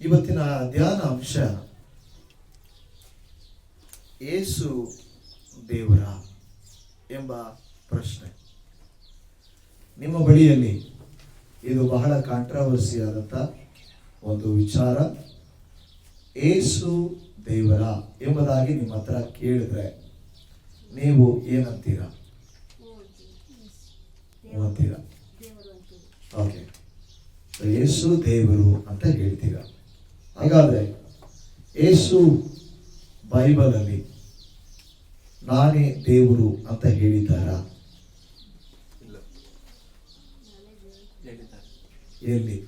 ಇವತ್ತಿನ ಧ್ಯಾನ ಅಂಶ ಯೇಸು ದೇವರ ಎಂಬ ಪ್ರಶ್ನೆ. ನಿಮ್ಮ ಬಳಿಯಲ್ಲಿ ಇದು ಬಹಳ ಕಾಂಟ್ರವರ್ಸಿ ಆದಂಥ ಒಂದು ವಿಚಾರ. ಯೇಸು ದೇವರ ಎಂಬುದಾಗಿ ನಿಮ್ಮ ಹತ್ರ ಕೇಳಿದ್ರೆ ನೀವು ಏನಂತೀರಾ? ಅಂತೀರಾ? ಓಕೆ, ಯೇಸು ದೇವರು ಅಂತ ಹೇಳ್ತೀರಾ. ಹಾಗಾದ್ರೆ ಯೇಸು ಬೈಬಲಲ್ಲಿ ನಾನೇ ದೇವರು ಅಂತ ಹೇಳಿದ್ದಾರಾ? ಎಲ್ಲಿ?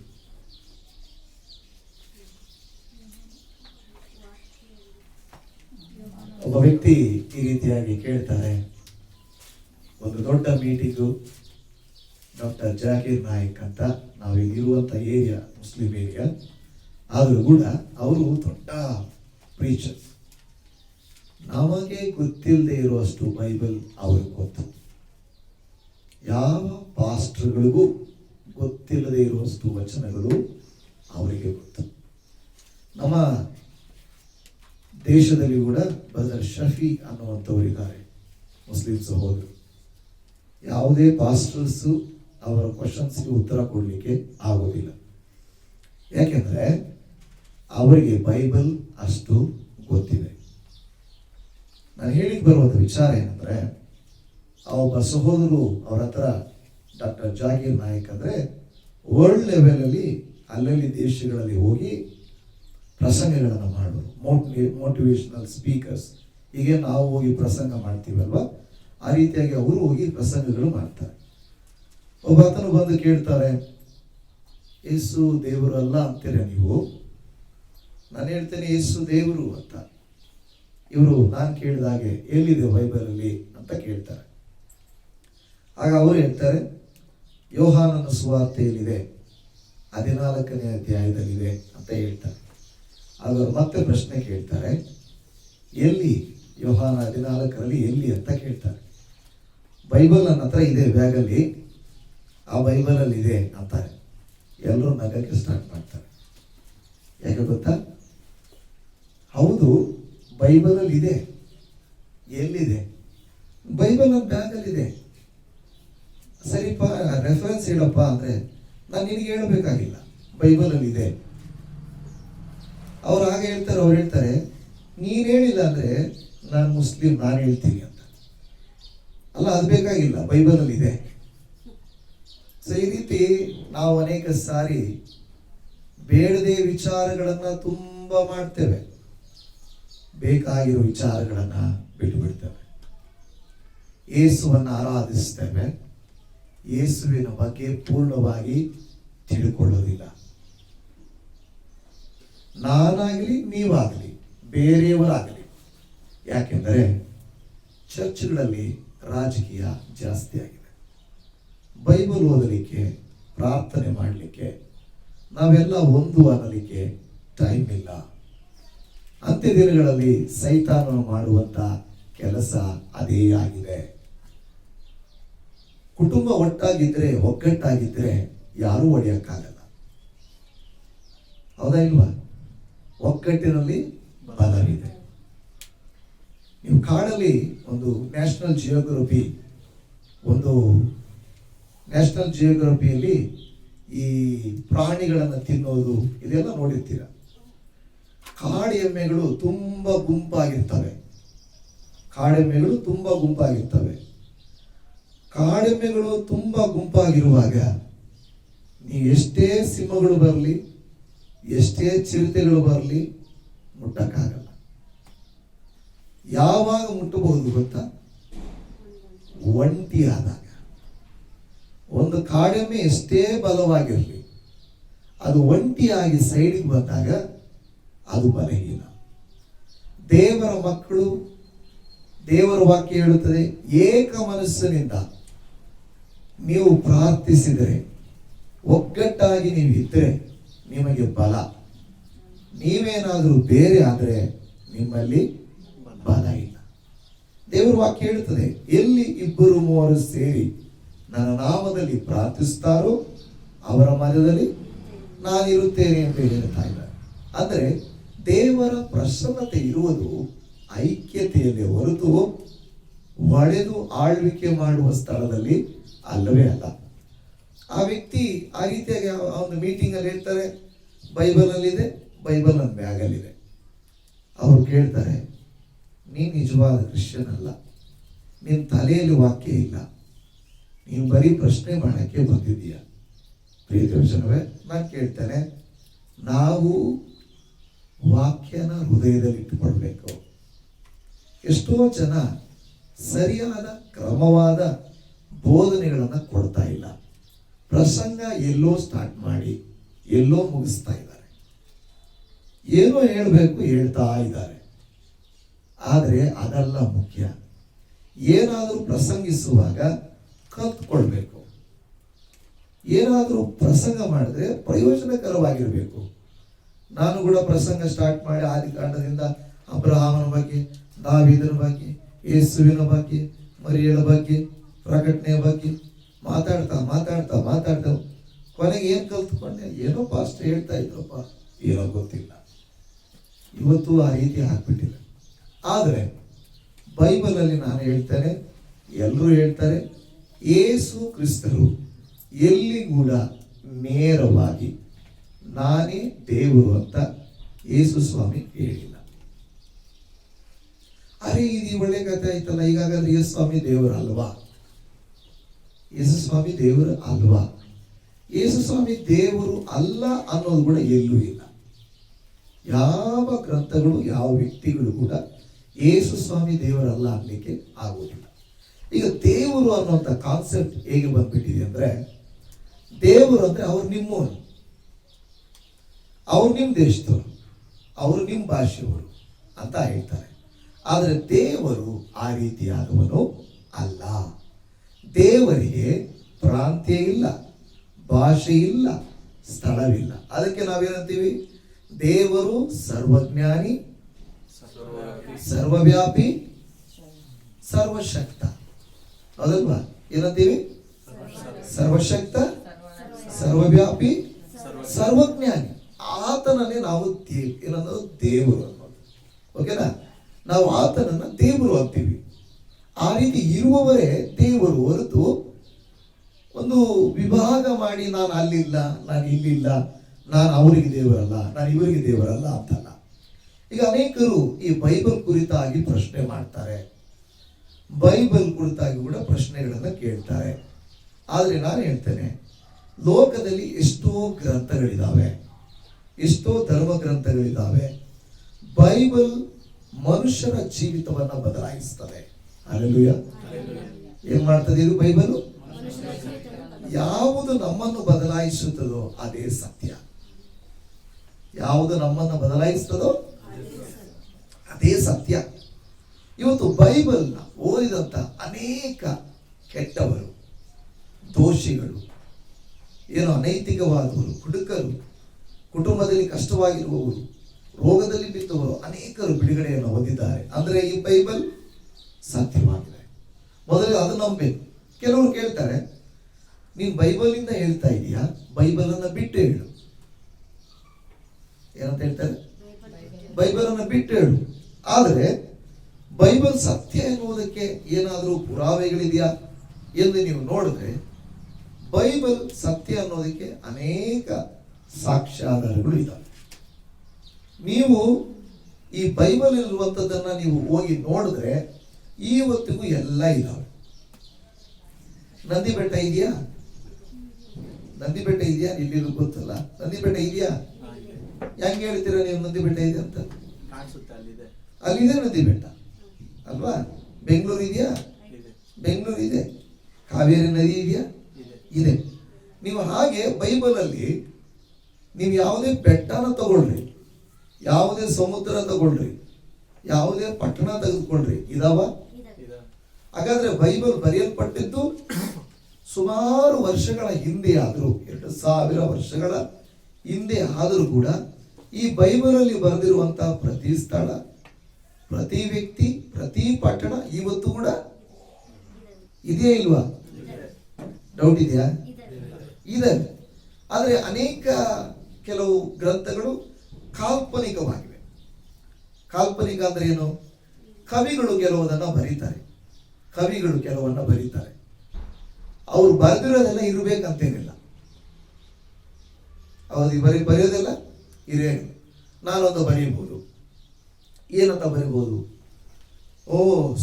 ಒಬ್ಬ ವ್ಯಕ್ತಿ ಈ ರೀತಿಯಾಗಿ ಕೇಳ್ತಾರೆ. ಒಂದು ದೊಡ್ಡ ಮೀಟಿಂಗು, ಡಾಕ್ಟರ್ ಜಾಕೀರ್ ನಾಯಕ್ ಅಂತ ನಾವಿಲ್ಲಿರುವಂಥ ಏರಿಯಾ ಮುಸ್ಲಿಂ ಏರಿಯಾ, ಆದರೂ ಕೂಡ ಅವರು ದೊಡ್ಡ ಪ್ರೀಚರ್. ನಮಗೆ ಗೊತ್ತಿಲ್ಲದೆ ಇರುವಷ್ಟು ಬೈಬಲ್ ಅವ್ರಿಗೆ ಗೊತ್ತು. ಯಾವ ಪಾಸ್ಟರ್ಗಳಿಗೂ ಗೊತ್ತಿಲ್ಲದೆ ಇರುವಷ್ಟು ವಚನಗಳು ಅವರಿಗೆ ಗೊತ್ತು. ನಮ್ಮ ದೇಶದಲ್ಲಿ ಕೂಡ ಬ್ರದರ್ ಶಫಿ ಅನ್ನುವಂಥವರಿದ್ದಾರೆ, ಮುಸ್ಲಿಂ ಸಹೋದರು. ಯಾವುದೇ ಪಾಸ್ಟರ್ಸು ಅವರ ಕ್ವಶನ್ಸ್ಗೆ ಉತ್ತರ ಕೊಡಲಿಕ್ಕೆ ಆಗೋದಿಲ್ಲ. ಯಾಕೆಂದರೆ ಅವರಿಗೆ ಬೈಬಲ್ ಅಷ್ಟು ಗೊತ್ತಿದೆ. ನಾನು ಹೇಳಿಕ್ಕೆ ಬರುವಂಥ ವಿಚಾರ ಏನಂದರೆ, ಒಬ್ಬ ಸಹೋದರು ಅವ್ರ ಹತ್ರ ಡಾಕ್ಟರ್ ಜಾಕೀರ್ ನಾಯಕ್ ಅಂದರೆ ವರ್ಲ್ಡ್ ಲೆವೆಲಲ್ಲಿ ಅಲ್ಲಲ್ಲಿ ದೇಶಗಳಲ್ಲಿ ಹೋಗಿ ಪ್ರಸಂಗಗಳನ್ನು ಮಾಡೋರು, ಮೋಟಿವೇಶನಲ್ ಸ್ಪೀಕರ್ಸ್. ಹೀಗೆ ನಾವು ಹೋಗಿ ಪ್ರಸಂಗ ಮಾಡ್ತೀವಲ್ವ, ಆ ರೀತಿಯಾಗಿ ಅವರು ಹೋಗಿ ಪ್ರಸಂಗಗಳು ಮಾಡ್ತಾರೆ. ಒಬ್ಬ ಆತನು ಬಂದು ಕೇಳ್ತಾರೆ, ಯೇಸು ದೇವರು ಅಲ್ಲ ಅಂತೀರ ನೀವು? ನಾನು ಹೇಳ್ತೇನೆ ಯೇಸು ದೇವರು ಅಂತ. ಇವರು ನಾನು ಕೇಳಿದಾಗೆ ಎಲ್ಲಿದೆ ಬೈಬಲಲ್ಲಿ ಅಂತ ಕೇಳ್ತಾರೆ. ಆಗ ಅವರು ಹೇಳ್ತಾರೆ, ಯೋಹಾನನ ಸುವಾರ್ತೆಯಲ್ಲಿದೆ, 14ನೇ ಅಧ್ಯಾಯದಲ್ಲಿದೆ ಅಂತ ಹೇಳ್ತಾರೆ. ಆಗ ಅವರು ಮತ್ತೆ ಪ್ರಶ್ನೆ ಕೇಳ್ತಾರೆ, ಎಲ್ಲಿ? ಯೋಹಾನ 14ರಲ್ಲಿ ಎಲ್ಲಿ ಅಂತ ಕೇಳ್ತಾರೆ. ಬೈಬಲ್ ನನ್ನ ಹತ್ರ ಇದೆ ಬ್ಯಾಗಲ್ಲಿ, ಆ ಬೈಬಲಲ್ಲಿ ಇದೆ ಅಂತಾರೆ. ಎಲ್ಲರೂ ನಗಕ್ಕೆ ಸ್ಟಾರ್ಟ್ ಮಾಡ್ತಾರೆ. ಯಾಕೆ ಗೊತ್ತಾ? ಹೌದು, ಬೈಬಲಲ್ಲಿ ಇದೆ. ಎಲ್ಲಿದೆ? ಬೈಬಲ್ ನನ್ನ ಬ್ಯಾಗಲ್ಲಿದೆ. ಸರಿಪ್ಪ, ರೆಫರೆನ್ಸ್ ಹೇಳಪ್ಪ ಅಂದರೆ ನಾನು ನಿನಗೆ ಹೇಳಬೇಕಾಗಿಲ್ಲ, ಬೈಬಲಲ್ಲಿ ಇದೆ. ಅವ್ರು ಹಾಗೆ ಹೇಳ್ತಾರೆ. ಅವ್ರು ಹೇಳ್ತಾರೆ, ನೀನು ಹೇಳಿಲ್ಲ ಅಂದರೆ ನಾನು ಮುಸ್ಲಿಂ, ನಾನು ಹೇಳ್ತೀನಿ ಅಂತ. ಅಲ್ಲ, ಅದು ಬೇಕಾಗಿಲ್ಲ, ಬೈಬಲಲ್ಲಿ ಇದೆ. ಸೊ ಈ ರೀತಿ ನಾವು ಅನೇಕ ಸಾರಿ ಬೇಡದೆ ವಿಚಾರಗಳನ್ನು ತುಂಬ ಮಾಡ್ತೇವೆ, ಬೇಕಾಗಿರೋ ವಿಚಾರಗಳನ್ನು ಬಿಟ್ಟು ಬಿಡ್ತೇವೆ. ಯೇಸುವನ್ನು ಆರಾಧಿಸ್ತೇವೆ, ಯೇಸುವಿನ ಬಗ್ಗೆ ಪೂರ್ಣವಾಗಿ ತಿಳ್ಕೊಳ್ಳೋದಿಲ್ಲ. ನಾನಾಗಲಿ ನೀವಾಗಲಿ ಬೇರೆಯವರಾಗಲಿ. ಯಾಕೆಂದರೆ ಚರ್ಚ್ಗಳಲ್ಲಿ ರಾಜಕೀಯ ಜಾಸ್ತಿ ಆಗಿದೆ. ಬೈಬಲ್ ಓದಲಿಕ್ಕೆ, ಪ್ರಾರ್ಥನೆ ಮಾಡಲಿಕ್ಕೆ, ನಾವೆಲ್ಲ ಒಂದು ಅನ್ನಲಿಕ್ಕೆ ಟೈಮ್ ಇಲ್ಲ. ಅಂತ್ಯ ದಿನಗಳಲ್ಲಿ ಸೈತಾನನು ಮಾಡುವಂಥ ಕೆಲಸ ಅದೇ ಆಗಿದೆ. ಕುಟುಂಬ ಒಟ್ಟಾಗಿದ್ದರೆ, ಒಗ್ಗಟ್ಟಾಗಿದ್ದರೆ ಯಾರೂ ಒಡೆಯಕ್ಕಾಗಲ್ಲ. ಹೌದಾ ಇಲ್ವಾ? ಒಗ್ಗಟ್ಟಿನಲ್ಲಿ ಬಲವಿದೆ. ನೀವು ಕಾಡಲ್ಲಿ ಒಂದು ನ್ಯಾಷನಲ್ ಜಿಯೋಗ್ರಫಿಯಲ್ಲಿ ಈ ಪ್ರಾಣಿಗಳನ್ನು ತಿನ್ನೋದು ಇದೆಲ್ಲ ನೋಡಿರ್ತೀರ. ಕಾಡು ಎಮ್ಮೆಗಳು ತುಂಬ ಗುಂಪಾಗಿರ್ತವೆ. ಕಾಡೆಮ್ಮೆಗಳು ತುಂಬ ಗುಂಪಾಗಿರುವಾಗ ನೀವು ಎಷ್ಟೇ ಸಿಂಹಗಳು ಬರಲಿ, ಎಷ್ಟೇ ಚಿರತೆಗಳು ಬರಲಿ, ಮುಟ್ಟಕ್ಕಾಗಲ್ಲ. ಯಾವಾಗ ಮುಟ್ಟಬಹುದು ಗೊತ್ತಾ? ಒಂಟಿ ಆದಾಗ. ಒಂದು ಕಾಡೆಮ್ಮೆ ಎಷ್ಟೇ ಬಲವಾಗಿರಲಿ, ಅದು ಒಂಟಿಯಾಗಿ ಸೈಡಿಗೆ ಬಂದಾಗ ಅದು ಬಲಹೀನ. ದೇವರ ಮಕ್ಕಳು, ದೇವರ ವಾಕ್ಯ ಹೇಳುತ್ತದೆ, ಏಕ ಮನಸ್ಸಿನಿಂದ ನೀವು ಪ್ರಾರ್ಥಿಸಿದರೆ, ಒಗ್ಗಟ್ಟಾಗಿ ನೀವು ಇದ್ದರೆ ನಿಮಗೆ ಬಲ. ನೀವೇನಾದರೂ ಬೇರೆ ಆದರೆ ನಿಮ್ಮಲ್ಲಿ ಬಲ ಇಲ್ಲ. ದೇವರ ವಾಕ್ಯ ಹೇಳುತ್ತದೆ, ಎಲ್ಲಿ 2-3 ಸೇರಿ ನನ್ನ ನಾಮದಲ್ಲಿ ಪ್ರಾರ್ಥಿಸ್ತಾರೋ ಅವರ ಮಧ್ಯದಲ್ಲಿ ನಾನಿರುತ್ತೇನೆ ಅಂತ ಹೇಳ್ತಾ ಇದ್ದಾರೆ. ಅಂದರೆ ದೇವರ ಪ್ರಸನ್ನತೆ ಇರುವುದು ಐಕ್ಯತೆಯಲ್ಲಿ ಹೊರತು ಒಡೆದು ಆಳ್ವಿಕೆ ಮಾಡುವ ಸ್ಥಳದಲ್ಲಿ ಅಲ್ಲವೇ ಅಲ್ಲ. ಆ ವ್ಯಕ್ತಿ ಆ ರೀತಿಯಾಗಿ ಆ ಒಂದು ಮೀಟಿಂಗಲ್ಲಿ ಹೇಳ್ತಾರೆ, ಬೈಬಲಲ್ಲಿದೆ, ಬೈಬಲ್ ನನ್ನ ಬ್ಯಾಗಲ್ಲಿದೆ. ಅವರು ಕೇಳ್ತಾರೆ, ನೀನು ನಿಜವಾದ ಕ್ರಿಶ್ಚಿಯನ್ ಅಲ್ಲ, ನಿನ್ನ ತಲೆಯಲ್ಲಿ ವಾಕ್ಯ ಇಲ್ಲ, ನೀನು ಬರೀ ಪ್ರಶ್ನೆ ಮಾಡೋಕ್ಕೆ ಬಂದಿದ್ದೀಯ. ಪ್ರಿಯದರ್ಶನವೇ, ನಾನು ಕೇಳ್ತೇನೆ, ನಾವು ವಾಕ್ಯನ ಹೃದಯದಲ್ಲಿ ಇಟ್ಟುಕೊಳ್ಬೇಕು. ಎಷ್ಟೋ ಜನ ಸರಿಯಾದ ಕ್ರಮವಾದ ಬೋಧನೆಗಳನ್ನು ಕೊಡ್ತಾ ಇಲ್ಲ. ಪ್ರಸಂಗ ಎಲ್ಲೋ ಸ್ಟಾರ್ಟ್ ಮಾಡಿ ಎಲ್ಲೋ ಮುಗಿಸ್ತಾ ಇದ್ದಾರೆ. ಏನೋ ಹೇಳಬೇಕು ಹೇಳ್ತಾ ಇದ್ದಾರೆ. ಆದರೆ ಅದೆಲ್ಲ ಮುಖ್ಯ. ಏನಾದರೂ ಪ್ರಸಂಗಿಸುವಾಗ ಕಲ್ತ್ಕೊಳ್ಬೇಕು. ಏನಾದರೂ ಪ್ರಸಂಗ ಮಾಡಿದ್ರೆ ಪ್ರಯೋಜನಕರವಾಗಿರಬೇಕು. ನಾನು ಕೂಡ ಪ್ರಸಂಗ ಸ್ಟಾರ್ಟ್ ಮಾಡಿ ಆದಿಕಾಂಡದಿಂದ ಅಬ್ರಹಾಮನ ಬಗ್ಗೆ, ದಾವೀದನ ಬಗ್ಗೆ, ಯೇಸುವಿನ ಬಗ್ಗೆ, ಮರಿಯಳ ಬಗ್ಗೆ, ಪ್ರಕಟಣೆಯ ಬಗ್ಗೆ ಮಾತಾಡ್ತಾ ಕೊನೆಗೆ ಏನು ಕಲ್ತ್ಕೊಂಡೆ? ಏನೋ ಪಾಸ್ಟ್ ಹೇಳ್ತಾ ಇದ್ರಪ್ಪ, ಏನೋ ಗೊತ್ತಿಲ್ಲ. ಇವತ್ತು ಆ ರೀತಿ ಆಗ್ಬಿಟ್ಟಿದೆ. ಆದರೆ ಬೈಬಲಲ್ಲಿ ನಾನು ಹೇಳ್ತೇನೆ, ಎಲ್ಲರೂ ಹೇಳ್ತಾರೆ, ಯೇಸು ಕ್ರಿಸ್ತರು ಎಲ್ಲಿ ಕೂಡ ನೇರವಾಗಿ ನಾನೇ ದೇವರು ಅಂತ ಯೇಸು ಸ್ವಾಮಿ ಹೇಳಿಲ್ಲ. ಅರೆ, ಇದು ಒಳ್ಳೆ ಕಥೆ ಆಯ್ತಲ್ಲ, ಈಗಾಗಲೇ ಯೇಸು ಸ್ವಾಮಿ ದೇವರು ಅಲ್ವಾ? ಯೇಸು ಸ್ವಾಮಿ ದೇವರು ಅಲ್ವಾ? ಯೇಸು ಸ್ವಾಮಿ ದೇವರು ಅಲ್ಲ ಅನ್ನೋದು ಕೂಡ ಎಲ್ಲೂ ಇಲ್ಲ. ಯಾವ ಗ್ರಂಥಗಳು, ಯಾವ ವ್ಯಕ್ತಿಗಳು ಕೂಡ ಯೇಸು ಸ್ವಾಮಿ ದೇವರಲ್ಲ ಅನ್ನಲಿಕ್ಕೆ ಆಗೋದಿಲ್ಲ. ಈಗ ದೇವರು ಅನ್ನುವಂಥ ಕಾನ್ಸೆಪ್ಟ್ ಹೇಗೆ ಬಂದ್ಬಿಟ್ಟಿದೆ ಅಂದ್ರೆ, ದೇವರು ಅಂದ್ರೆ ಅವ್ರು ನಿಮ್ಮವರು, ಅವ್ರು ನಿಮ್ಮ ದೇಶದವರು, ಅವರು ನಿಮ್ಮ ಭಾಷೆಯವರು ಅಂತ ಹೇಳ್ತಾರೆ. ಆದರೆ ದೇವರು ಆ ರೀತಿಯಾದವನು ಅಲ್ಲ. ದೇವರಿಗೆ ಪ್ರಾಂತ್ಯ ಇಲ್ಲ, ಭಾಷೆ ಇಲ್ಲ, ಸ್ಥಳವಿಲ್ಲ. ಅದಕ್ಕೆ ನಾವೇನಂತೀವಿ? ದೇವರು ಸರ್ವಜ್ಞಾನಿ, ಸರ್ವವ್ಯಾಪಿ, ಸರ್ವಶಕ್ತ. ಹೌದಲ್ವಾ? ಏನಂತೀವಿ? ಸರ್ವಶಕ್ತ, ಸರ್ವವ್ಯಾಪಿ, ಸರ್ವಜ್ಞಾನಿ. ಆತನನ್ನೇ ನಾವು ಏನನ್ನೋದು ದೇವರು ಅನ್ನೋದು. ಓಕೆನಾ? ನಾವು ಆತನನ್ನ ದೇವರು ಅಂತೀವಿ. ಆ ರೀತಿ ಇರುವವರೇ ದೇವರು ಹೊರತು ಒಂದು ವಿಭಾಗ ಮಾಡಿ ನಾನು ಅಲ್ಲಿಲ್ಲ, ನಾನು ಇಲ್ಲಿಲ್ಲ, ನಾನು ಅವರಿಗೆ ದೇವರಲ್ಲ, ನಾನು ಇವರಿಗೆ ದೇವರಲ್ಲ ಅಂತಲ್ಲ. ಈಗ ಅನೇಕರು ಈ ಬೈಬಲ್ ಕುರಿತಾಗಿ ಪ್ರಶ್ನೆ ಮಾಡ್ತಾರೆ, ಬೈಬಲ್ ಕುರಿತಾಗಿ ಕೂಡ ಪ್ರಶ್ನೆಗಳನ್ನು ಕೇಳ್ತಾರೆ. ಆದರೆ ನಾನು ಹೇಳ್ತೇನೆ, ಲೋಕದಲ್ಲಿ ಎಷ್ಟೋ ಗ್ರಂಥಗಳಿದ್ದಾವೆ, ಎಷ್ಟೋ ಧರ್ಮ ಗ್ರಂಥಗಳಿದ್ದಾವೆ. ಬೈಬಲ್ ಮನುಷ್ಯನ ಜೀವಿತವನ್ನು ಬದಲಾಯಿಸ್ತದೆ. ಹಲ್ಲೆಲೂಯಾ. ಏನ್ ಮಾಡ್ತದೆ ಇದು ಬೈಬಲ್? ಯಾವುದು ನಮ್ಮನ್ನು ಬದಲಾಯಿಸುತ್ತದೋ ಅದೇ ಸತ್ಯ. ಯಾವುದು ನಮ್ಮನ್ನು ಬದಲಾಯಿಸ್ತದೋ ಅದೇ ಸತ್ಯ. ಇವತ್ತು ಬೈಬಲ್ನ ಓದಿದಂತ ಅನೇಕ ಕೆಟ್ಟವರು, ದೋಷಿಗಳು, ಏನೋ ಅನೈತಿಕವಾದವರು, ಹುಡುಕರು, ಕುಟುಂಬದಲ್ಲಿ ಕಷ್ಟವಾಗಿರುವವರು, ರೋಗದಲ್ಲಿ ಬಿದ್ದವರು ಅನೇಕರು ಬಿಡುಗಡೆಯನ್ನು ಹೊಂದಿದ್ದಾರೆ. ಅಂದರೆ ಈ ಬೈಬಲ್ ಸತ್ಯವಾಗಿದೆ. ಮೊದಲು ಅದು ನಂಬಬೇಕು. ಕೆಲವರು ಕೇಳ್ತಾರೆ, ನೀನು ಬೈಬಲಿಂದ ಹೇಳ್ತಾ ಇದೀಯಾ, ಬೈಬಲನ್ನು ಬಿಟ್ಟು ಹೇಳು. ಏನಂತ ಹೇಳ್ತಾರೆ? ಬೈಬಲನ್ನು ಬಿಟ್ಟು ಹೇಳು. ಆದರೆ ಬೈಬಲ್ ಸತ್ಯ ಎನ್ನುವುದಕ್ಕೆ ಏನಾದರೂ ಪುರಾವೆಗಳಿದೆಯಾ ಎಂದು ನೀವು ನೋಡಿದ್ರೆ, ಬೈಬಲ್ ಸತ್ಯ ಅನ್ನೋದಕ್ಕೆ ಅನೇಕ ಸಾಕ್ಷ್ಯಾಧಾರಗಳು ಇದ್ದಾವೆ. ನೀವು ಈ ಬೈಬಲ್ ಇರುವಂಥದ್ದನ್ನು ನೀವು ಹೋಗಿ ನೋಡಿದ್ರೆ ಇವತ್ತಿಗೂ ಎಲ್ಲ ಇದ್ದಾವೆ. ನಂದಿ ಬೆಟ್ಟ ಇದೆಯಾ? ನಂದಿ ಬೆಟ್ಟ ಇದೆಯಾ? ಇಲ್ಲಿ ಗೊತ್ತಲ್ಲ. ನಂದಿ ಬೆಟ್ಟ ಇದೆಯಾ? ಹೆಂಗೆ ಹೇಳ್ತೀರಾ ನೀವು ನಂದಿ ಬೆಟ್ಟ ಇದೆ ಅಂತ? ಅಲ್ಲಿದೆ ನಂದಿ ಬೆಟ್ಟ ಅಲ್ವಾ? ಬೆಂಗಳೂರು ಇದೆಯಾ? ಬೆಂಗಳೂರು ಇದೆ. ಕಾವೇರಿ ನದಿ ಇದೆಯಾ? ಇದೆ. ನೀವು ಹಾಗೆ ಬೈಬಲಲ್ಲಿ ನೀವು ಯಾವುದೇ ಬೆಟ್ಟನ ತಗೊಳ್ರಿ, ಯಾವುದೇ ಸಮುದ್ರ ತಗೊಳ್ರಿ, ಯಾವುದೇ ಪಟ್ಟಣ ತೆಗೆದುಕೊಳ್ರಿ, ಇದಾವ? ಹಾಗಾದ್ರೆ ಬೈಬಲ್ ಬರೆಯಲ್ಪಟ್ಟಿದ್ದು ಸುಮಾರು ವರ್ಷಗಳ ಹಿಂದೆ ಆದರೂ, 2000 ವರ್ಷಗಳ ಹಿಂದೆ ಆದರೂ ಕೂಡ ಈ ಬೈಬಲಲ್ಲಿ ಬರೆದಿರುವಂತಹ ಪ್ರತಿ ಸ್ಥಳ, ಪ್ರತಿ ವ್ಯಕ್ತಿ, ಪ್ರತಿ ಪಟ್ಟಣ ಇವತ್ತು ಕೂಡ ಇದೆಯಾ ಇಲ್ವಾ? ಡೌಟ್ ಇದೆಯಾ? ಇದೆ. ಆದರೆ ಅನೇಕ ಕೆಲವು ಗ್ರಂಥಗಳು ಕಾಲ್ಪನಿಕವಾಗಿವೆ. ಕಾಲ್ಪನಿಕ ಅಂದ್ರೆ ಏನು? ಕವಿಗಳು ಕೆಲವುದನ್ನು ಬರೀತಾರೆ, ಕವಿಗಳು ಕೆಲವನ್ನ ಬರೀತಾರೆ. ಅವ್ರು ಬರೆದಿರೋದೆಲ್ಲ ಇರಬೇಕಂತೇನಿಲ್ಲ, ಅವ್ರು ಬರೆಯೋದೆಲ್ಲ ಇರೇ. ನಾನೊಂದು ಬರೀಬಹುದು, ಏನಂತ ಬರೀಬಹುದು? ಓ,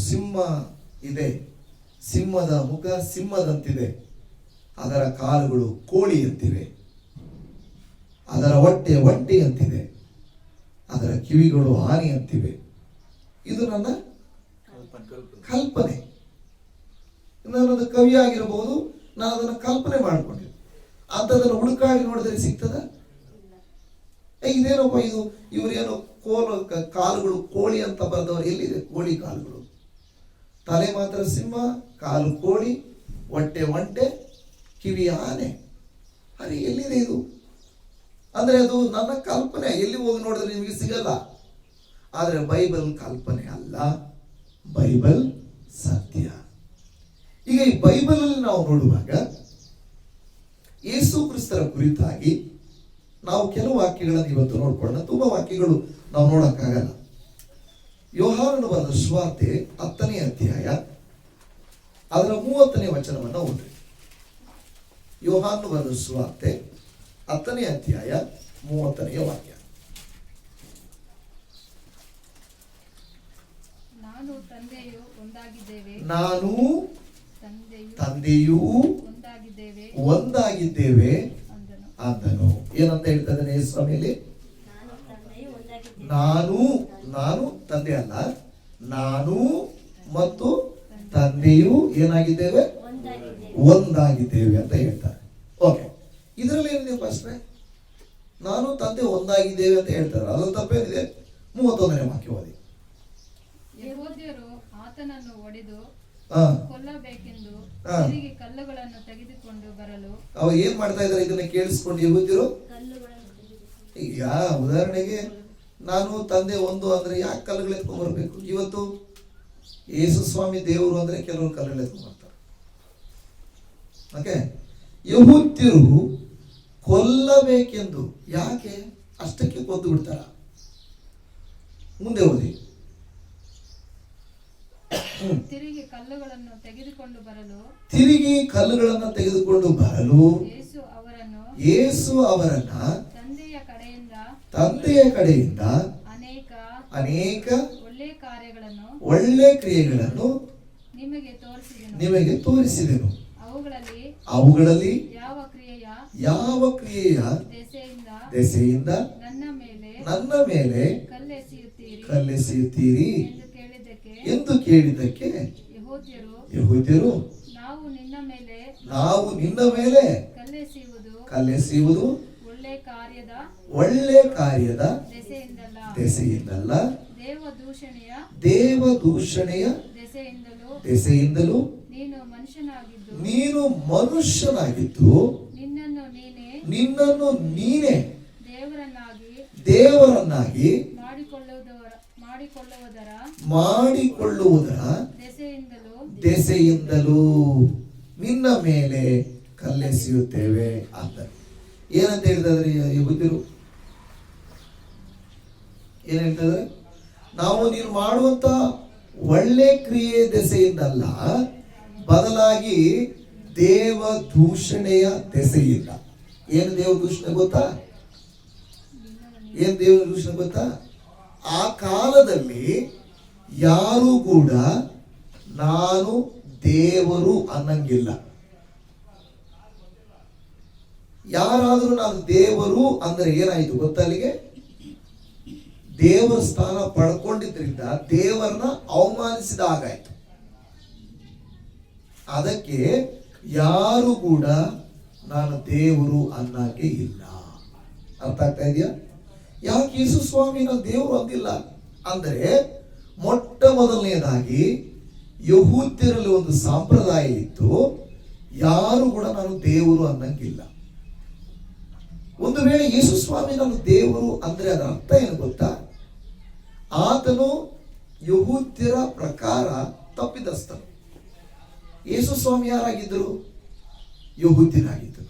ಸಿಂಹ ಇದೆ, ಸಿಂಹದ ಮುಖ ಸಿಂಹದಂತಿದೆ, ಅದರ ಕಾಲುಗಳು ಕೋಳಿಯಂತಿವೆ, ಅದರ ಹೊಟ್ಟೆ ಒಂಟೆಯಂತಿದೆ, ಅದರ ಕಿವಿಗಳು ಆನೆಯಂತಿವೆ. ಇದು ನನ್ನ ಕಲ್ಪನೆ. ನಾನೊಂದು ಕವಿ ಆಗಿರಬಹುದು, ನಾನು ಅದನ್ನು ಕಲ್ಪನೆ ಮಾಡಿಕೊಂಡಿದ್ದೆ. ಅಂಥದನ್ನು ಹುಡುಕಾಗಿ ನೋಡಿದ್ರೆ ಸಿಗ್ತದ? ಇದೇನಪ್ಪ ಇದು, ಇವರೇನು ಕಾಲುಗಳು ಕೋಳಿ ಅಂತ ಬರೆದವರು. ಎಲ್ಲಿದೆ ಕೋಳಿ ಕಾಲುಗಳು? ತಲೆ ಮಾತ್ರ ಸಿಂಹ, ಕಾಲು ಕೋಳಿ, ಹೊಟ್ಟೆ ಒಂಟೆ, ಕಿವಿ ಆನೆ. ಅರೆ ಎಲ್ಲಿದೆ ಇದು? ಅಂದ್ರೆ ಅದು ನನ್ನ ಕಲ್ಪನೆ. ಎಲ್ಲಿ ಹೋಗಿ ನೋಡಿದ್ರೆ ನಿಮಗೆ ಸಿಗಲ್ಲ. ಆದರೆ ಬೈಬಲ್ ಕಲ್ಪನೆ ಅಲ್ಲ, ಬೈಬಲ್ ಸತ್ಯ. ಈಗ ಈ ಬೈಬಲ್ ಅಲ್ಲಿ ನಾವು ನೋಡುವಾಗ ಯೇಸು ಕ್ರಿಸ್ತರ ಕುರಿತಾಗಿ ನಾವು ಕೆಲವು ವಾಕ್ಯಗಳನ್ನು ಇವತ್ತು ನೋಡ್ಕೊಳ್ಳೋಣ. ತುಂಬಾ ವಾಕ್ಯಗಳು ನಾವು ನೋಡಕ್ಕಾಗಲ್ಲ. ಯೋಹಾನನು ಬರೆದ ಸುವಾರ್ತೆ 10ನೇ ಅಧ್ಯಾಯ ಅದರ 30ನೇ ವಚನವನ್ನು ಓದ್ರಿ. ಯೋಹಾನನು ಬರೆದ ಸುವಾರ್ತೆ 10ನೇ ಅಧ್ಯಾಯ 30ನೇ ವಾಕ್ಯ. ನಾನು ತಂದೆಯೂ ಒಂದಾಗಿದ್ದೇವೆ ಅಂದನು. ಏನಂತ ಹೇಳ್ತಾ ಸ್ವಾಮಿಯಲ್ಲಿ? ನಾನು ತಂದೆ ಅಲ್ಲ, ನಾನು ಮತ್ತು ತಂದೆಯೂ ಏನಾಗಿದ್ದೇವೆ? ಒಂದಾಗಿದ್ದೇವೆ ಅಂತ ಹೇಳ್ತಾರೆ. ಓಕೆ, ಇದರಲ್ಲಿ ಏನಿದೆ ಪ್ರಶ್ನೆ? ನಾನು ತಂದೆ ಒಂದಾಗಿದ್ದೇವೆ ಅಂತ ಹೇಳ್ತಾರೆ, ಅದು ತಪ್ಪೇನಿದೆ? 31ನೇ ವಾಕ್ಯ ಓದಿ. ಯೆಹೂದ್ಯರು ಆತನನ್ನು ಹೊಡೆದು ಕೊಲ್ಲಬೇಕೆಂದು ತಿರುಗಿ ಕಲ್ಲುಗಳನ್ನು ತೆಗೆದುಕೊಂಡು ಬರಲು. ಅವ್ರು ಏನ್ ಮಾಡ್ತಾ ಇದ್ದಾರೆ? ಇದನ್ನ ಕೇಳಿಸ್ಕೊಂಡು ಯೆಹೂದ್ಯರು. ಈಗ ಉದಾಹರಣೆಗೆ ನಾನು ತಂದೆ ಒಂದು ಅಂದ್ರೆ ಯಾಕೆ ಕಲ್ಲುಗಳು ಎತ್ಕೊಂಡ್ ಬರ್ಬೇಕು? ಇವತ್ತು ಯೇಸು ಸ್ವಾಮಿ ದೇವರು ಅಂದ್ರೆ ಕೆಲವರು ಕಲ್ಲುಗಳು ಎತ್ಕೊಂಡ್ ಬರ್ತಾರೆ. ಓಕೆ, ಯೆಹೂದ್ಯರು ಕೊಲ್ಲಬೇಕೆಂದು ಯಾಕೆ ಅಷ್ಟಕ್ಕೆ ಕೊಂದು ಬಿಡ್ತಾರ? ಮುಂದೆ ಓದಿ. ತಿರುಗಿ ಕಲ್ಲುಗಳನ್ನು ತೆಗೆದುಕೊಂಡು ಬರಲು ಯೇಸು ಅವರನ್ನ ತಂದೆಯ ಕಡೆಯಿಂದ ಅನೇಕ ಒಳ್ಳೆ ಕ್ರಿಯೆಗಳನ್ನು ನಿಮಗೆ ತೋರಿಸಿದೆನು. ಅವುಗಳಲ್ಲಿ ಯಾವ ಕ್ರಿಯೆಯ ದೆಸೆಯಿಂದ ನನ್ನ ಮೇಲೆ ಕಲ್ಲೆಸೆಯುತ್ತೀರಿ ಎಂದು ಕೇಳಿದ್ದಕ್ಕೆ ಯೆಹೂದ್ಯರು ನಾವು ನಿನ್ನ ಮೇಲೆ ಕಲ್ಲೆಸೆಯುವುದು ಒಳ್ಳೆ ಕಾರ್ಯದ ದೆಸೆಯಿಂದಲ್ಲ, ದೇವದೂಷಣೆಯ ದೆಸೆಯಿಂದಲೂ ನೀನು ಮನುಷ್ಯನಾಗಿದ್ದು ನಿನ್ನನ್ನು ನೀನೇ ದೇವರನ್ನಾಗಿ ಮಾಡಿಕೊಳ್ಳುವುದರ ದೆಸೆಯಿಂದಲೂ ನಿನ್ನ ಮೇಲೆ ಕಲ್ಲೆಸೆಯುತ್ತೇವೆ ಅಂತ. ಏನಂತ ಹೇಳ್ತಿದ್ರೆ ಯೆಹೂದ್ಯರು? ಏನ್ ಹೇಳ್ತಿದ್ರೆ? ನಾವು ನೀನು ಮಾಡುವಂತ ಒಳ್ಳೆ ಕ್ರಿಯೆ ದೆಸೆಯಿಂದಲ್ಲ, ಬದಲಾಗಿ ದೇವ ದೂಷಣೆಯ ದೆಸೆಯಿಂದ. ಏನು ದೇವ ದೂಷಣೆ ಗೊತ್ತಾ? ಏನ್ ದೇವ ದೂಷಣೆ ಗೊತ್ತಾ? ಆ ಕಾಲದಲ್ಲಿ ಯಾರು ಕೂಡ ನಾನು ದೇವರು ಅನ್ನಂಗಿಲ್ಲ. ಯಾರಾದ್ರೂ ನಾನು ದೇವರು ಅಂದ್ರೆ ಏನಾಯ್ತು ಗೊತ್ತಾ? ಅಲ್ಲಿಗೆ ದೇವರ ಸ್ಥಾನ ಪಡ್ಕೊಂಡಿದ್ರಿಂದ ದೇವರನ್ನ ಅವಮಾನಿಸಿದ ಹಾಗಾಯ್ತು. ಅದಕ್ಕೆ ಯಾರು ಕೂಡ ನಾನು ದೇವರು ಅನ್ನಕ್ಕೆ ಇಲ್ಲ. ಅರ್ಥ ಆಗ್ತಾ ಇದೆಯಾ? ಯಾಕೆ ಯೇಸು ಸ್ವಾಮಿ ನಾನು ದೇವರು ಅಂದಿಲ್ಲ ಅಂದ್ರೆ, ಮೊಟ್ಟ ಮೊದಲನೇದಾಗಿ ಯೆಹೂದ್ಯರಲ್ಲಿ ಒಂದು ಸಂಪ್ರದಾಯ ಇತ್ತು, ಯಾರು ಕೂಡ ನಾನು ದೇವರು ಅನ್ನಂಗಿಲ್ಲ. ಒಂದು ವೇಳೆ ಯೇಸು ಸ್ವಾಮಿ ನಾನು ದೇವರು ಅಂದ್ರೆ ಅದರ ಅರ್ಥ ಏನು ಗೊತ್ತಾ? ಆತನು ಯೆಹೂದ್ಯರ ಪ್ರಕಾರ ತಪ್ಪಿತಸ್ಥನು. ಯೇಸು ಸ್ವಾಮಿ ಯಾರಾಗಿದ್ದರು? ಯೆಹೂದ್ಯರಾಗಿದ್ದರು.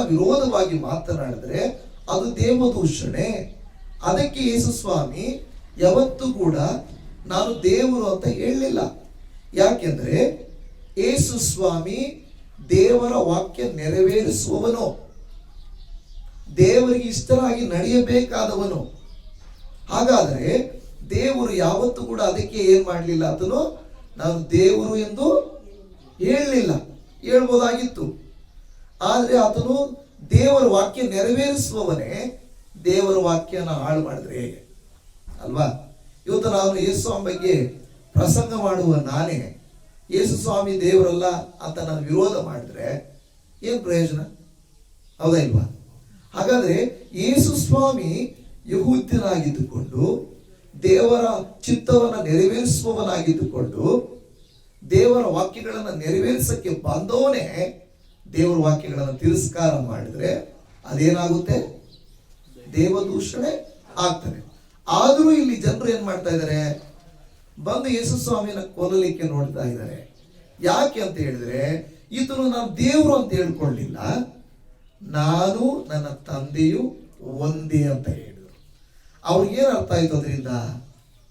ವಿರೋಧವಾಗಿ ಮಾತನಾಡಿದ್ರೆ ಅದು ದೇವದೂಷಣೆ. ಅದಕ್ಕೆ ಯೇಸು ಸ್ವಾಮಿ ಯಾವತ್ತೂ ಕೂಡ ನಾನು ದೇವರು ಅಂತ ಹೇಳಲಿಲ್ಲ. ಯಾಕೆಂದ್ರೆ ಯೇಸು ಸ್ವಾಮಿ ದೇವರ ವಾಕ್ಯ ನೆರವೇರಿಸುವವನು, ದೇವರಿಗೆ ಇಷ್ಟರಾಗಿ ನಡೆಯಬೇಕಾದವನು. ಹಾಗಾದರೆ ದೇವರು ಯಾವತ್ತೂ ಕೂಡ ಅದಕ್ಕೆ ಏನ್ ಮಾಡಲಿಲ್ಲ, ಆತನು ನಾನು ದೇವರು ಎಂದು ಹೇಳಲಿಲ್ಲ. ಹೇಳ್ಬೋದಾಗಿತ್ತು, ಆದ್ರೆ ಆತನು ದೇವರ ವಾಕ್ಯ ನೆರವೇರಿಸುವವನೇ. ದೇವರ ವಾಕ್ಯನ ಹಾಳು ಮಾಡಿದ್ರೆ ಹೇಗೆ ಅಲ್ವಾ? ಇವತ್ತು ನಾನು ಯೇಸು ಸ್ವಾಮಿ ಬಗ್ಗೆ ಪ್ರಸಂಗ ಮಾಡುವ ನಾನೇ ಯೇಸು ಸ್ವಾಮಿ ದೇವರಲ್ಲ ಅಂತ ನಾನು ವಿರೋಧ ಮಾಡಿದ್ರೆ ಏನ್ ಪ್ರಯೋಜನ? ಹೌದಾ ಇಲ್ವಾ? ಹಾಗಾದ್ರೆ ಯೇಸು ಸ್ವಾಮಿ ಯಹೂದ್ಯನಾಗಿದ್ದುಕೊಂಡು ದೇವರ ಚಿತ್ತವನ್ನ ನೆರವೇರಿಸುವವನಾಗಿದ್ದುಕೊಂಡು ದೇವರ ವಾಕ್ಯಗಳನ್ನು ನೆರವೇರಿಸಕ್ಕೆ ಬಂದವನೇ ದೇವರ ವಾಕ್ಯಗಳನ್ನು ತಿರಸ್ಕಾರ ಮಾಡಿದ್ರೆ ಅದೇನಾಗುತ್ತೆ? ದೇವದೂಷಣೆ ಆಗ್ತದೆ. ಆದರೂ ಇಲ್ಲಿ ಜನರು ಏನ್ ಮಾಡ್ತಾ ಇದ್ದಾರೆ? ಬಂದು ಯೇಸು ಸ್ವಾಮಿನ ಕೊಲ್ಲಲಿಕ್ಕೆ ನೋಡ್ತಾ ಇದ್ದಾರೆ. ಯಾಕೆ ಅಂತ ಹೇಳಿದ್ರೆ ಈತನು ನಾನು ದೇವರು ಅಂತ ಹೇಳ್ಕೊಳ್ಳಿಲ್ಲ, ನಾನು ನನ್ನ ತಂದೆಯು ಒಂದೇ ಅಂತ ಹೇಳಿದ್ರು. ಅವ್ರಿಗೇನು ಅರ್ಥ ಆಯ್ತು? ಅದರಿಂದ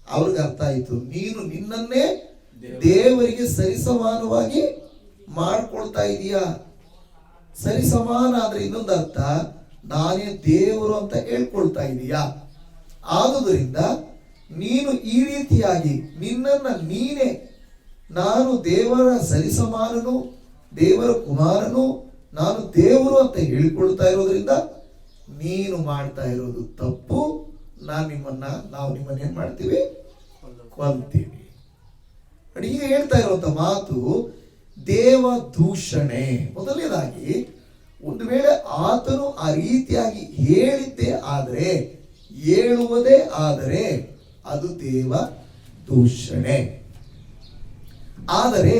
ಅವ್ರಿಗೆ ಅರ್ಥ ಆಯ್ತು, ನೀನು ನಿನ್ನನ್ನೇ ದೇವರಿಗೆ ಸರಿಸಮಾನವಾಗಿ ಮಾಡ್ಕೊಳ್ತಾ ಇದೀಯಾ. ಸರಿಸಮಾನ ಆದ್ರೆ ಇನ್ನೊಂದು ಅರ್ಥ, ನಾನೇ ದೇವರು ಅಂತ ಹೇಳ್ಕೊಳ್ತಾ ಇದೀಯಾ. ಆದುದರಿಂದ ನೀನು ಈ ರೀತಿಯಾಗಿ ನಿನ್ನನ್ನ ನೀನೇ ನಾನು ದೇವರ ಸರಿಸಮಾನನು, ದೇವರ ಕುಮಾರನು, ನಾನು ದೇವರು ಅಂತ ಹೇಳಿಕೊಳ್ತಾ ಇರೋದ್ರಿಂದ ನೀನು ಮಾಡ್ತಾ ಇರೋದು ತಪ್ಪು. ನಾವು ನಿಮ್ಮನ್ನ ಏನ್ ಮಾಡ್ತೀವಿ? ಕೊಲ್ತೀವಿ. ಈಗ ಹೇಳ್ತಾ ಇರುವಂತ ಮಾತು ದೇವ ದೂಷಣೆ. ಮೊದಲನೇದಾಗಿ, ಒಂದು ವೇಳೆ ಆತನು ಆ ರೀತಿಯಾಗಿ ಹೇಳಿದ್ದೇ ಆದರೆ, ಹೇಳುವುದೇ ಆದರೆ ಅದು ದೇವ ದೂಷಣೆ. ಆದರೆ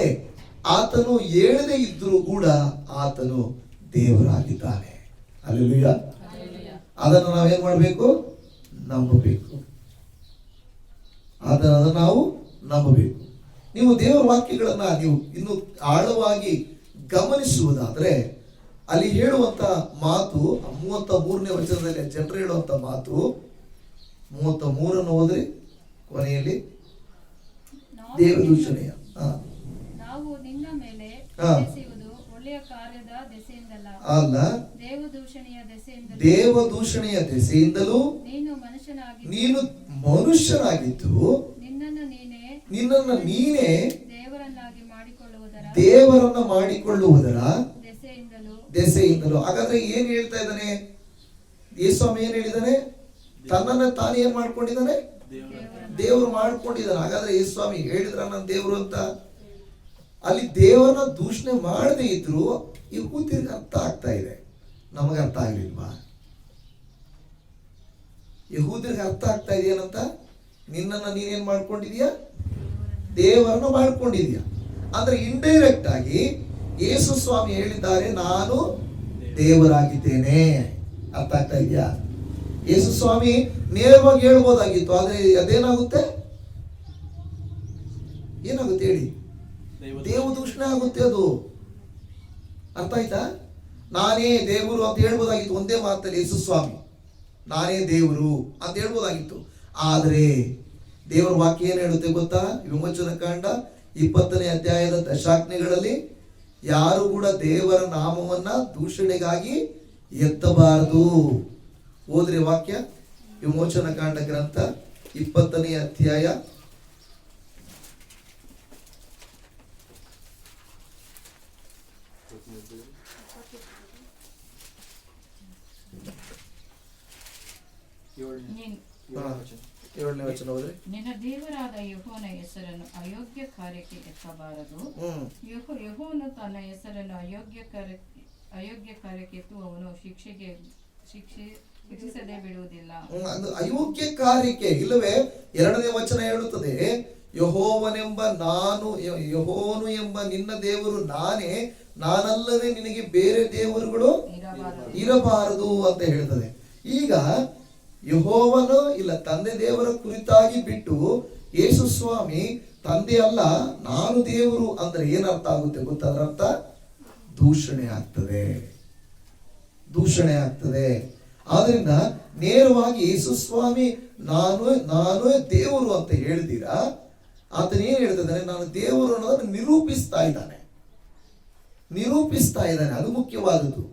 ಆತನು ಹೇಳದೇ ಇದ್ರೂ ಕೂಡ ಆತನು ದೇವರಾಗಿದ್ದಾನೆ. ಹಲ್ಲೆಲೂಯಾ. ಅದನ್ನು ನಾವೇನ್ ಮಾಡಬೇಕು? ನಂಬಬೇಕು. ಅದನ್ನು ನಾವು ನಂಬಬೇಕು. ನೀವು ದೇವರ ವಾಕ್ಯಗಳನ್ನ ನೀವು ಇನ್ನು ಆಳವಾಗಿ ಗಮನಿಸುವುದಾದ್ರೆ ಅಲ್ಲಿ ಹೇಳುವಂತ ಮಾತು 33ನೇ ವಚನದಲ್ಲಿ ಜನರು ಹೇಳುವಂತ ಮಾತು 33 ಹೋದ್ರೆ ಕೊನೆಯಲ್ಲಿ ದೇವದೂಷಣೆಯ ನಾವು ನಿನ್ನ ಮೇಲೆ ಎಸೆಯುವುದು ಒಳ್ಳೆಯ ಕಾರ್ಯದ ದೆಸೆಯಿಂದಲ್ಲ, ಅಲ್ಲ ದೇವದೂಷಣೆಯ ದೆಸೆಯಿಂದಲೂ. ದೇವದೂಷಣೆಯ ದೆಸೆಯಿಂದಲೂ ನೀನು ಮನುಷ್ಯನಾಗಿದ್ದು ನಿನ್ನನ್ನು ನೀನೇ ದೇವರನ್ನ ಮಾಡಿಕೊಳ್ಳುವುದರ ದೆಸೆಯಿಂದಲೂ. ಹಾಗಾದ್ರೆ ಏನ್ ಹೇಳ್ತಾ ಇದ್ದಾನೆ ಯೇಸುಸ್ವಾಮಿ? ಏನ್ ಹೇಳಿದಾನೆ? ತನ್ನನ್ನ ತಾನೇ ಏನ್ ಮಾಡ್ಕೊಂಡಿದ್ದಾನೆ? ದೇವರು ಮಾಡ್ಕೊಂಡಿದ್ದಾನೆ. ಹಾಗಾದ್ರೆ ಯೇಸುಸ್ವಾಮಿ ಹೇಳಿದ್ರ ನನ್ನ ದೇವರು ಅಂತ? ಅಲ್ಲಿ ದೇವರನ್ನ ದೂಷಣೆ ಮಾಡದೇ ಇದ್ರು ಯಹೂದ್ಯರಿಗೆ ಅರ್ಥ ಆಗ್ತಾ ಇದೆ, ನಮಗೆ ಅರ್ಥ ಆಗ್ಲಿಲ್ವಾ? ಯಹೂದ್ಯರಿಗೆ ಅರ್ಥ ಆಗ್ತಾ ಇದೆಯೇನಂತ? ನಿನ್ನನ್ನ ನೀನೇನ್ ಮಾಡ್ಕೊಂಡಿದೀಯಾ? ದೇವರನ್ನು ಮಾಡ್ಕೊಂಡಿದೀಯ. ಅಂದ್ರೆ ಇಂಡೈರೆಕ್ಟ್ ಆಗಿ ಯೇಸು ಸ್ವಾಮಿ ಹೇಳಿದ್ದಾರೆ, ನಾನು ದೇವರಾಗಿದ್ದೇನೆ. ಅರ್ಥ ಆಗ್ತಾ ಇದೆಯಾ? ಯೇಸು ಸ್ವಾಮಿ ನೇರವಾಗಿ ಹೇಳ್ಬೋದಾಗಿತ್ತು, ಆದ್ರೆ ಅದೇನಾಗುತ್ತೆ? ಏನಾಗುತ್ತೆ ಹೇಳಿ? ದೇವದೂಷಣೆ ಆಗುತ್ತೆ ಅದು. ಅರ್ಥ ಆಯ್ತಾ? ನಾನೇ ದೇವರು ಅಂತ ಹೇಳ್ಬೋದಾಗಿತ್ತು ಒಂದೇ ಮಾತಲ್ಲಿ ಯೇಸು ಸ್ವಾಮಿ, ನಾನೇ ದೇವರು ಅಂತ ಹೇಳ್ಬೋದಾಗಿತ್ತು. ಆದ್ರೆ ದೇವರ ವಾಕ್ಯ ಏನ್ ಹೇಳುತ್ತೆ ಗೊತ್ತಾ? ವಿಮೋಚನ ಕಾಂಡ 20ನೇ ಅಧ್ಯಾಯದ ದಶಾಜ್ಞೆಗಳಲ್ಲಿ ಯಾರು ಕೂಡ ದೇವರ ನಾಮವನ್ನ ದೂಷಣೆಗಾಗಿ ಎತ್ತಬಾರದು. ಓದ್ರಿ ವಾಕ್ಯ, ವಿಮೋಚನ ಕಾಂಡ ಗ್ರಂಥ 20ನೇ ಅಧ್ಯಾಯ 7ನೇ ವಚನ ಓದ್ರಿ. ನಿನ್ನ ದೇವರಾದ ಯೆಹೋವನ ಹೆಸರನ್ನು ಅಯೋಗ್ಯ ಕಾರ್ಯಕ್ಕೆ ಎತ್ತಬಾರದು. ಯೆಹೋವನು ತನ್ನ ಹೆಸರನ್ನು ಅಯೋಗ್ಯ ಕಾರ್ಯಕ್ಕೆ ಎತ್ತುವವನು ಶಿಕ್ಷಿಸದೆ ಬಿಡುವುದಿಲ್ಲ. ಅದು ಅಯೋಗ್ಯ ಕಾರ್ಯಕ್ಕೆ ಇಲ್ಲವೇ 2ನೇ ವಚನ ಹೇಳುತ್ತದೆ, ಯೆಹೋವನು ಎಂಬ ನಿನ್ನ ದೇವರು ನಾನೇ, ನಾನಲ್ಲದೆ ನಿನಗೆ ಬೇರೆ ದೇವರುಗಳು ಇರಬಾರದು ಅಂತ ಹೇಳ್ತದೆ. ಈಗ ಯೆಹೋವನು ಇಲ್ಲ ತಂದೆ ದೇವರ ಕುರಿತಾಗಿ ಬಿಟ್ಟು ಯೇಸು ಸ್ವಾಮಿ ತಂದೆ ಅಲ್ಲ ನಾನು ದೇವರು ಅಂದ್ರೆ ಏನರ್ಥ ಆಗುತ್ತೆ ಗೊತ್ತಾದ್ರ ಅರ್ಥ? ದೂಷಣೆ ಆಗ್ತದೆ. ದೂಷಣೆ ಆಗ್ತದೆ. ಆದ್ರಿಂದ ನೇರವಾಗಿ ಯೇಸು ಸ್ವಾಮಿ ನಾನು ದೇವರು ಅಂತ ಹೇಳಿದ್ದೀರಾ, ಆತನೇನು ಹೇಳ್ತಿದ್ದಾನೆ, ನಾನು ದೇವರು ಅನ್ನೋದನ್ನು ನಿರೂಪಿಸ್ತಾ ಇದ್ದಾನೆ. ಅದು ಮುಖ್ಯವಾದದ್ದು.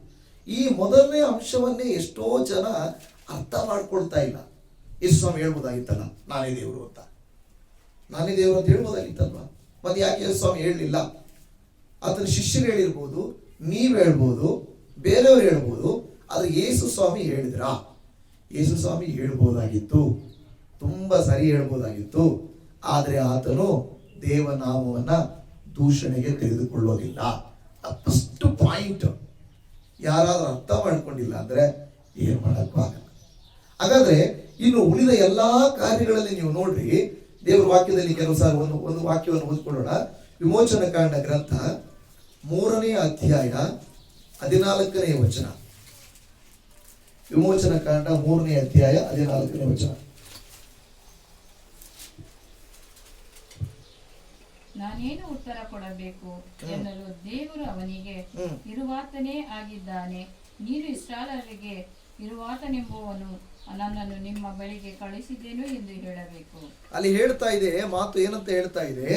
ಈ ಮೊದಲನೇ ಅಂಶವನ್ನೇ ಎಷ್ಟೋ ಜನ ಅರ್ಥ ಮಾಡ್ಕೊಳ್ತಾ ಇಲ್ಲ. ಯೇಸು ಸ್ವಾಮಿ ಹೇಳ್ಬೋದಾಗಿತ್ತಲ್ಲ ನಾನೇ ದೇವರು ಅಂತ ಹೇಳ್ಬೋದಾಗಿತ್ತಲ್ವ? ಮತ್ತೆ ಯಾಕೆ ಯೇಸು ಸ್ವಾಮಿ ಹೇಳಲಿಲ್ಲ? ಆತನ ಶಿಷ್ಯರು ಹೇಳಿರ್ಬೋದು, ನೀವು ಹೇಳ್ಬೋದು, ಬೇರೆಯವರು ಹೇಳ್ಬೋದು. ಅದು ಯೇಸು ಸ್ವಾಮಿ ಹೇಳಿದ್ರಾ? ಯೇಸು ಸ್ವಾಮಿ ಹೇಳ್ಬೋದಾಗಿತ್ತು, ತುಂಬಾ ಸರಿ ಹೇಳ್ಬೋದಾಗಿತ್ತು. ಆದರೆ ಆತನು ದೇವನಾಮವನ್ನ ದೂಷಣೆಗೆ ತೆಗೆದುಕೊಳ್ಳೋದಿಲ್ಲ. ಫಸ್ಟ್ ಪಾಯಿಂಟ್ ಯಾರಾದ್ರೂ ಅರ್ಥ ಮಾಡ್ಕೊಂಡಿಲ್ಲ ಅಂದ್ರೆ ಏನ್ ಮಾಡಕ್ಕಾಗಲ್ಲ. ಹಾಗಾದ್ರೆ ಇನ್ನು ಉಳಿದ ಎಲ್ಲಾ ಕಾರ್ಯಗಳಲ್ಲಿ ನೀವು ನೋಡ್ರಿ, ದೇವರ ವಾಕ್ಯದಲ್ಲಿ ಕೆಲವು ಸಾರಿ ಒಂದು ವಾಕ್ಯವನ್ನು ಓದ್ಕೊಳ್ಳೋಣ. ವಿಮೋಚನ ಕಾಂಡ ಗ್ರಂಥ 3ನೇ ಅಧ್ಯಾಯ 14ನೇ ವಚನ. ವಿಮೋಚನ ಕಾಂಡ 3ನೇ ಅಧ್ಯಾಯ 14ನೇ ವಚನ. ನಾನೇನು ಉತ್ತರ ಕೊಡಬೇಕು ಎನ್ನಲು ದೇವರು ಅವನಿಗೆ, ಇರುವಾತನೇ ಆಗಿದ್ದಾನೆ, ನೀನು ಇಸ್ರಾಯೇಲರಿಗೆ ಇರುವಾತನೆಂಬುವನು ನನ್ನನ್ನು ನಿಮ್ಮ ಬಳಿಗೆ ಕಳಿಸಿದ್ದೇನು ಎಂದು ಹೇಳಬೇಕು. ಅಲ್ಲಿ ಹೇಳ್ತಾ ಇದೆ ಮಾತು, ಏನಂತ ಹೇಳ್ತಾ ಇದೆ?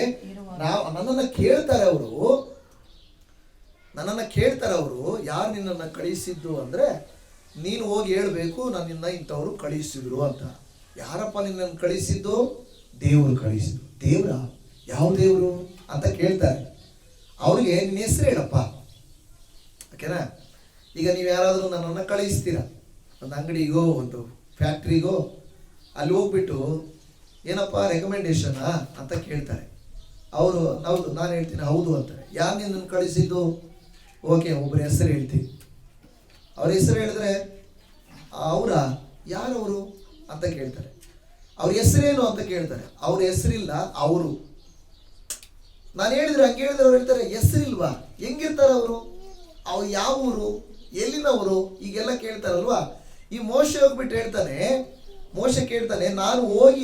ನನ್ನನ್ನು ಕೇಳ್ತಾರೆ ಅವರು, ಯಾರು ನಿನ್ನನ್ನು ಕಳಿಸಿದ್ದು ಅಂದ್ರೆ, ನೀನು ಹೋಗಿ ಹೇಳ್ಬೇಕು ನನ್ನಿಂದ ಇಂಥವ್ರು ಕಳಿಸಿದ್ರು ಅಂತ. ಯಾರಪ್ಪ ನಿನ್ನನ್ನು ಕಳಿಸಿದ್ದು? ದೇವರು ಕಳಿಸಿದ್ರು. ದೇವ್ರ? ಯಾವ ದೇವರು ಅಂತ ಕೇಳ್ತಾರೆ. ಅವ್ರಿಗೆ ನಿನ್ನ ಹೆಸರು ಹೇಳಪ್ಪ, ಓಕೆನಾ? ಈಗ ನೀವು ಯಾರಾದರೂ ನನ್ನನ್ನು ಕಳಿಸ್ತೀರ ಒಂದು ಅಂಗಡಿಗೋ ಒಂದು ಫ್ಯಾಕ್ಟ್ರಿಗೋ, ಅಲ್ಲಿ ಹೋಗ್ಬಿಟ್ಟು ಏನಪ್ಪ ರೆಕಮೆಂಡೇಶನಾ ಅಂತ ಕೇಳ್ತಾರೆ. ಅವರು ಹೌದು, ನಾನು ಹೇಳ್ತೀನಿ ಹೌದು ಅಂತಾರೆ. ಯಾರು ನಿನ್ನನ್ನು ಕಳಿಸಿದ್ದು? ಓಕೆ, ಒಬ್ಬರ ಹೆಸರು ಹೇಳ್ತೀನಿ. ಅವ್ರ ಹೆಸರು ಹೇಳಿದ್ರೆ ಅವರ ಯಾರವರು ಅಂತ ಕೇಳ್ತಾರೆ. ಅವ್ರ ಹೆಸರೇನು ಅಂತ ಕೇಳ್ತಾರೆ. ಅವ್ರ ಹೆಸರಿಲ್ಲ, ಅವರು. ನಾನು ಹೇಳಿದ್ರೆ ಹಂಗೆ ಹೇಳಿದ್ರೆ ಅವ್ರು ಹೇಳ್ತಾರೆ ಹೆಸರಿಲ್ವಾ? ಹೆಂಗಿರ್ತಾರೆ ಅವರು? ಅವ್ರು ಯಾವ ಊರು, ಎಲ್ಲಿನವರು, ಈಗೆಲ್ಲ ಕೇಳ್ತಾರಲ್ವಾ? ಈ ಮೋಶೆ ಹೋಗ್ಬಿಟ್ಟು ಹೇಳ್ತಾನೆ, ಮೋಶೆ ಕೇಳ್ತಾನೆ, ನಾನು ಹೋಗಿ